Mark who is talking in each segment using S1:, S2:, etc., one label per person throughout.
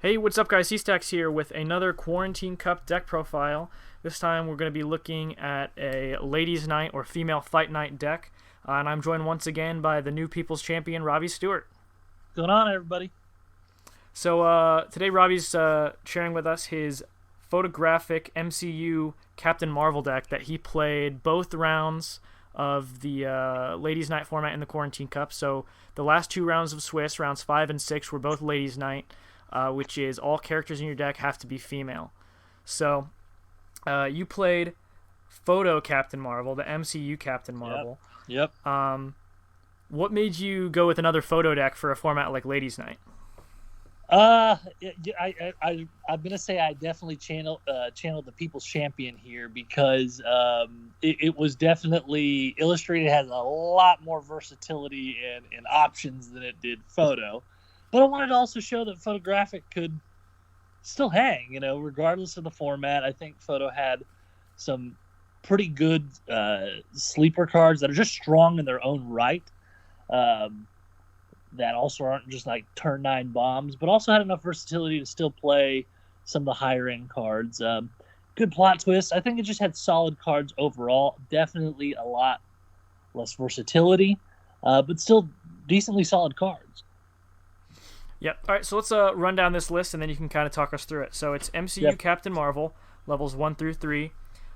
S1: Hey, what's up, guys? C-Stacks here with another Quarantine Cup deck profile. This time we're going to be looking at a Ladies' Night or Female Fight Night deck. And I'm joined once again by the new People's Champion, Robby Stewart.
S2: What's going on, everybody?
S1: So today Robby's sharing with us his photographic MCU Captain Marvel deck that he played both rounds of the Ladies' Night format in the Quarantine Cup. So the last two rounds of Swiss, rounds 5 and 6, were both Ladies' Night. Which is all characters in your deck have to be female. So you played Photo Captain Marvel, the MCU Captain Marvel.
S2: Yep.
S1: What made you go with another photo deck for a format like Ladies' Night?
S2: I'm gonna say I definitely channeled the People's Champion here because it was definitely Illustrated has a lot more versatility and options than it did Photo. But I wanted to also show that Photographic could still hang, regardless of the format. I think Photo had some pretty good sleeper cards that are just strong in their own right, that also aren't just like turn 9 bombs, but also had enough versatility to still play some of the higher end cards. Good plot twist. I think it just had solid cards overall. Definitely a lot less versatility, but still decently solid cards.
S1: Yep. All right, so let's run down this list, and then you can kind of talk us through it. So it's MCU Captain Marvel, levels 1 through 3.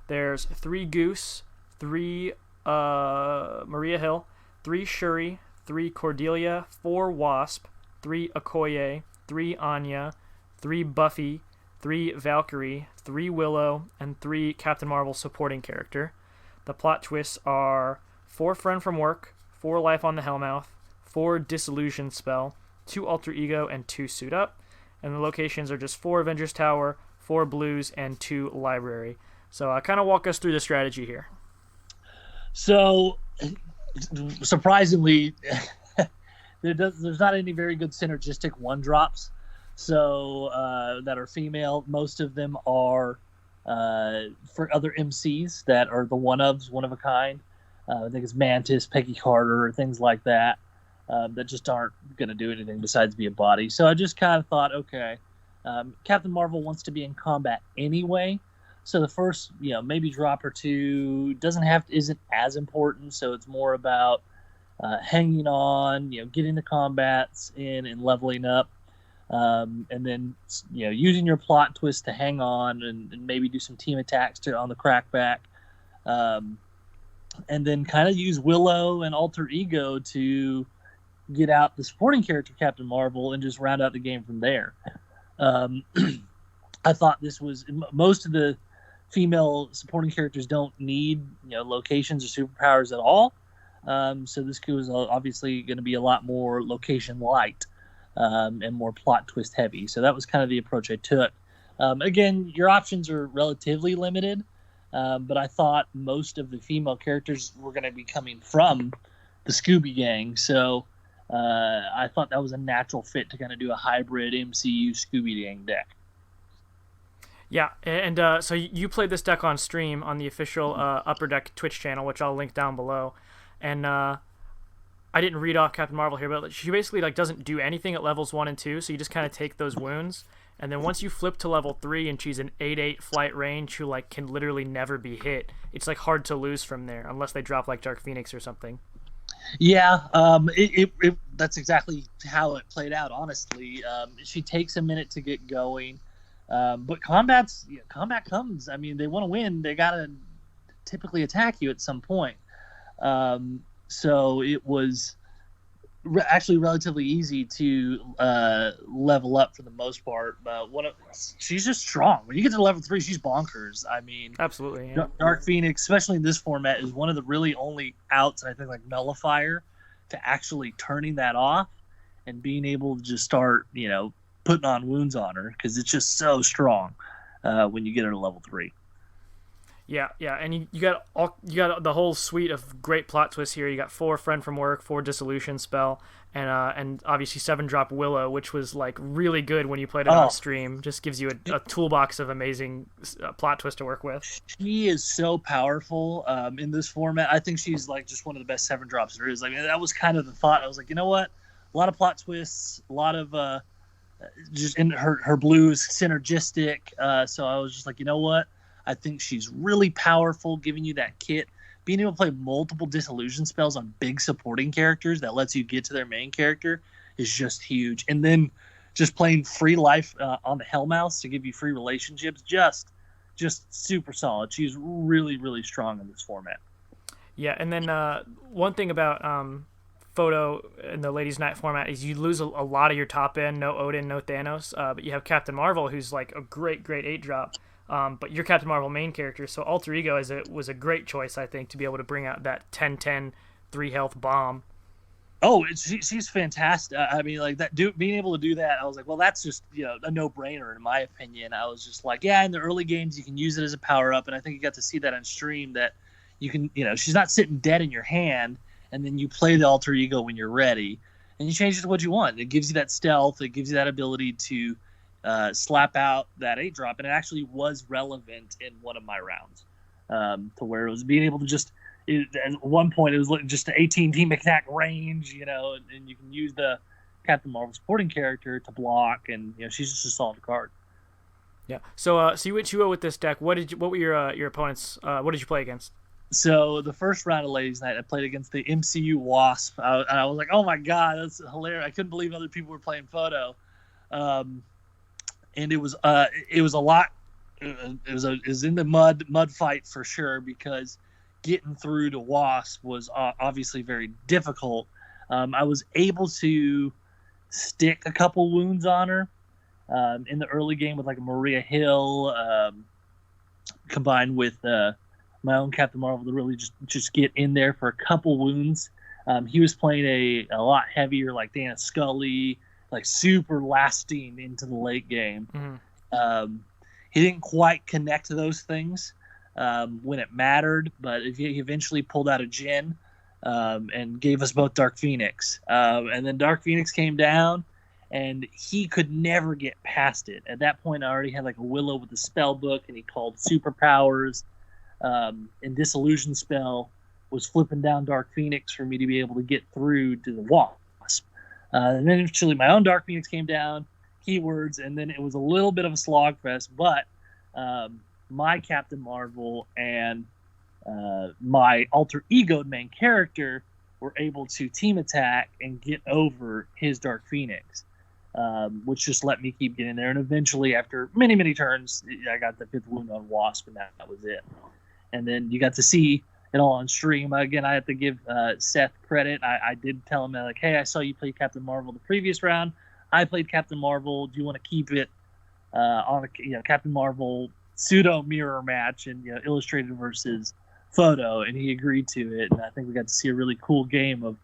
S1: There's 3 Goose, 3 Maria Hill, 3 Shuri, 3 Cordelia, 4 Wasp, 3 Okoye, 3 Anya, 3 Buffy, 3 Valkyrie, 3 Willow, and 3 Captain Marvel supporting character. The plot twists are 4 Friend from Work, 4 Life on the Hellmouth, 4 Disillusion Spell, 2 Alter Ego, and 2 Suit Up. And the locations are just 4 Avengers Tower, 4 Blues, and 2 Library. So kind of walk us through the strategy here.
S2: So, surprisingly, there's not any very good synergistic 1-drops. So, that are female. Most of them are for other MCs that are the one-ofs, one of a kind. I think it's Mantis, Peggy Carter, things like that. That just aren't going to do anything besides be a body. So I just kind of thought, okay, Captain Marvel wants to be in combat anyway. So the first, maybe drop or 2 isn't as important. So it's more about hanging on, getting the combats in and leveling up. And then, using your plot twist to hang on and maybe do some team attacks on the crackback. And then kind of use Willow and Alter Ego to get out the supporting character Captain Marvel and just round out the game from there. I thought this was most of the female supporting characters don't need locations or superpowers at all. So this was obviously going to be a lot more location light and more plot twist heavy. So that was kind of the approach I took. Again, your options are relatively limited, but I thought most of the female characters were going to be coming from the Scooby Gang. So I thought that was a natural fit to kind of do a hybrid MCU Scooby Gang deck.
S1: Yeah, and so you played this deck on stream on the official Upperdeck Twitch channel, which I'll link down below. And I didn't read off Captain Marvel here, but she basically doesn't do anything at levels 1 and 2, so you just kind of take those wounds. And then once you flip to level 3 and she's an 8/8 flight range who can literally never be hit, it's hard to lose from there unless they drop Dark Phoenix or something.
S2: Yeah, that's exactly how it played out, honestly. She takes a minute to get going, but combat comes. I mean, they want to win. They got to typically attack you at some point. So it was actually relatively easy to level up for the most part. She's just strong. When you get to level 3, she's bonkers. I mean,
S1: absolutely. Yeah.
S2: Dark Phoenix, especially in this format, is one of the really only outs, I think, Nullifier, to actually turning that off and being able to just start, putting on wounds on her, because it's just so strong when you get her to level 3.
S1: Yeah, and you got the whole suite of great plot twists here. You got 4 Friend from Work, 4 Dissolution Spell, and obviously 7-drop Willow, which was really good when you played it on stream. Just gives you a toolbox of amazing plot twists to work with.
S2: She is so powerful in this format. I think she's just one of the best 7-drops there is. That was kind of the thought. I was like, you know what? A lot of plot twists, a lot of just in her blues synergistic. So I was just like, you know what? I think she's really powerful, giving you that kit. Being able to play multiple disillusion spells on big supporting characters that lets you get to their main character is just huge. And then just playing free life on the Hellmouths to give you free relationships, just super solid. She's really, really strong in this format.
S1: Yeah, and then one thing about Photo in the Ladies' Night format is you lose a lot of your top end. No Odin, no Thanos, but you have Captain Marvel, who's like a great 8-drop. But you're Captain Marvel main character, so Alter Ego was a great choice, I think, to be able to bring out that 10/10 3 health bomb.
S2: Oh, she's fantastic. I mean, like that, being able to do that, I was like, well, that's just a no-brainer in my opinion. I was just like, yeah, in the early games you can use it as a power-up, and I think you got to see that on stream that you can, she's not sitting dead in your hand, and then you play the Alter Ego when you're ready, and you change it to what you want. It gives you that stealth. It gives you that ability to slap out that 8-drop, and it actually was relevant in one of my rounds to where it was being able to just. At one point, it was just an 18 team attack range, and you can use the Captain Marvel supporting character to block, and she's just a solid card.
S1: Yeah. So you went 2-0 with this deck. What were your opponents? What did you play against?
S2: So the first round of Ladies' Night, I played against the MCU Wasp. I was like, oh my god, that's hilarious! I couldn't believe other people were playing Photo, and it was a lot. It was in the mud fight for sure, because getting through to Wasp was obviously very difficult. I was able to stick a couple wounds on her in the early game with like a Maria Hill, combined with my own Captain Marvel to really just get in there for a couple wounds. He was playing a lot heavier, like Dana Scully, like super lasting into the late game. Mm-hmm. He didn't quite connect to those things when it mattered, but he eventually pulled out a Jin and gave us both Dark Phoenix. And then Dark Phoenix came down, and he could never get past it. At that point, I already had like a Willow with the spell book, and he called superpowers. And Disillusion spell was flipping down Dark Phoenix for me to be able to get through to the Wasp. And then eventually my own Dark Phoenix came down, keywords, and then it was a little bit of a slog fest, but my Captain Marvel and my Alter Ego main character were able to team attack and get over his Dark Phoenix, which just let me keep getting there. And eventually, after many, many turns, I got the 5th wound on Wasp, and that was it. And then you got to see it all on stream. Again, I have to give Seth credit. I did tell him, like, hey, I saw you play Captain Marvel the previous round. I played Captain Marvel. Do you want to keep it on a Captain Marvel pseudo mirror match and illustrated versus Photo? And he agreed to it. And I think we got to see a really cool game of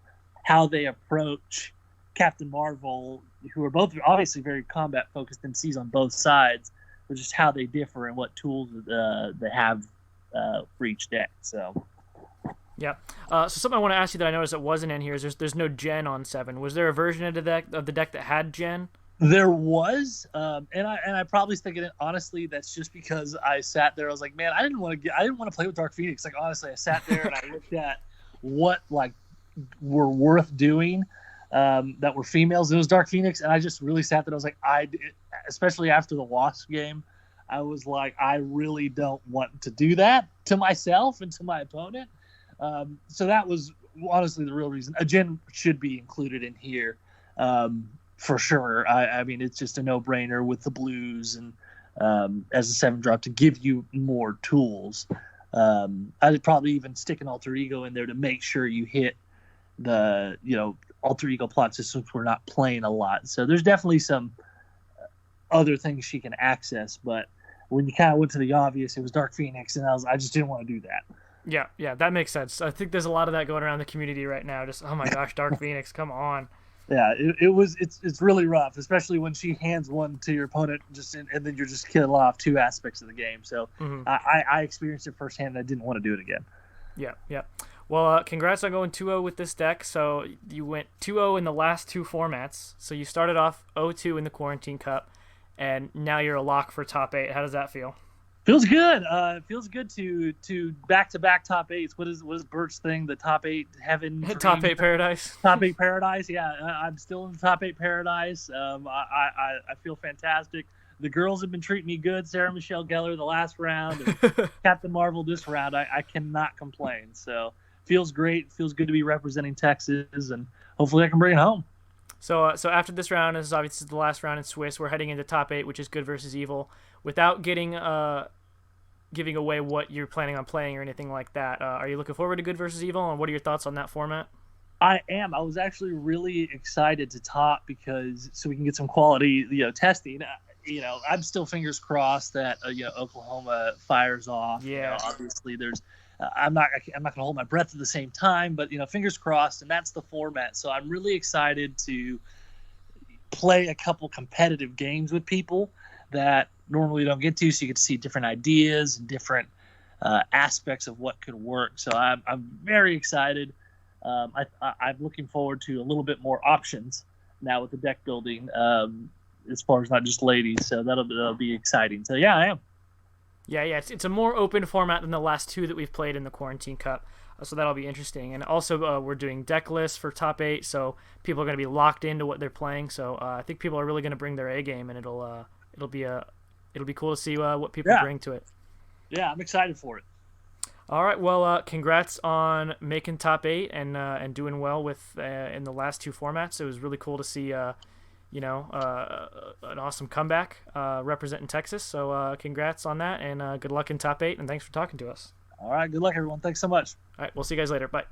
S2: how they approach Captain Marvel, who are both obviously very combat focused MCs on both sides, but just how they differ and what tools they have for each deck. So
S1: yeah. So something I want to ask you that I noticed that wasn't in here is there's no Gen on 7. Was there a version of the deck that had Gen?
S2: There was, and I probably think it. Honestly, that's just because I sat there. I was like, man, I didn't want to play with Dark Phoenix. Like, honestly, I sat there and I looked at what like were worth doing that were females. It was Dark Phoenix, and I just really sat there. I was like, especially after the Wasp game, I was like, I really don't want to do that to myself and to my opponent. So that was honestly the real reason. A Gen should be included in here. For sure. I mean, it's just a no-brainer with the blues and as a 7-drop to give you more tools. I'd probably even stick an Alter Ego in there to make sure you hit the Alter Ego plot systems we're not playing a lot. So there's definitely some other things she can access, but when you kind of went to the obvious, it was Dark Phoenix, and I just didn't want to do that.
S1: Yeah, that makes sense. I think there's a lot of that going around the community right now. Just, oh my gosh, Dark Phoenix, come on.
S2: Yeah, it's really rough, especially when she hands one to your opponent and then you're just killing off 2 aspects of the game. So mm-hmm. I experienced it firsthand, and I didn't want to do it again.
S1: Yeah. Well, congrats on going 2-0 with this deck. So you went 2-0 in the last 2 formats. So you started off 0-2 in the Quarantine Cup, and now you're a lock for top 8. How does that feel?
S2: Feels good. Feels good to back top eights. What is Bert's thing? The top eight heaven.
S1: Top eight paradise.
S2: Top eight paradise. Yeah, I'm still in the top eight paradise. I feel fantastic. The girls have been treating me good. Sarah Michelle Gellar the last round, and Captain Marvel this round. I cannot complain. So feels great. Feels good to be representing Texas, and hopefully I can bring it home.
S1: So after this round, this is obviously the last round in Swiss. We're heading into top eight, which is good versus evil. Without giving away what you're planning on playing or anything like that, are you looking forward to good versus evil, and what are your thoughts on that format?
S2: I am. I was actually really excited to top because so we can get some quality, testing. I'm still fingers crossed that Oklahoma fires off.
S1: Yeah.
S2: Obviously, there's. I'm not going to hold my breath at the same time, but fingers crossed, and that's the format. So I'm really excited to play a couple competitive games with people that normally don't get to, so you get to see different ideas and different aspects of what could work. So I'm very excited. I'm looking forward to a little bit more options now with the deck building, as far as not just ladies. So that'll be exciting. So yeah, I am.
S1: Yeah, it's a more open format than the last two that we've played in the Quarantine Cup, so that'll be interesting. And also, we're doing deck lists for top eight, so people are going to be locked into what they're playing. So I think people are really going to bring their A game, and it'll be cool to see what people bring to it.
S2: Yeah, I'm excited for it.
S1: All right, well, congrats on making top eight and doing well with in the last two formats. It was really cool to see. An awesome comeback representing Texas. So congrats on that, and good luck in top eight, and thanks for talking to us.
S2: All right, good luck, everyone. Thanks so much.
S1: All right, we'll see you guys later. Bye.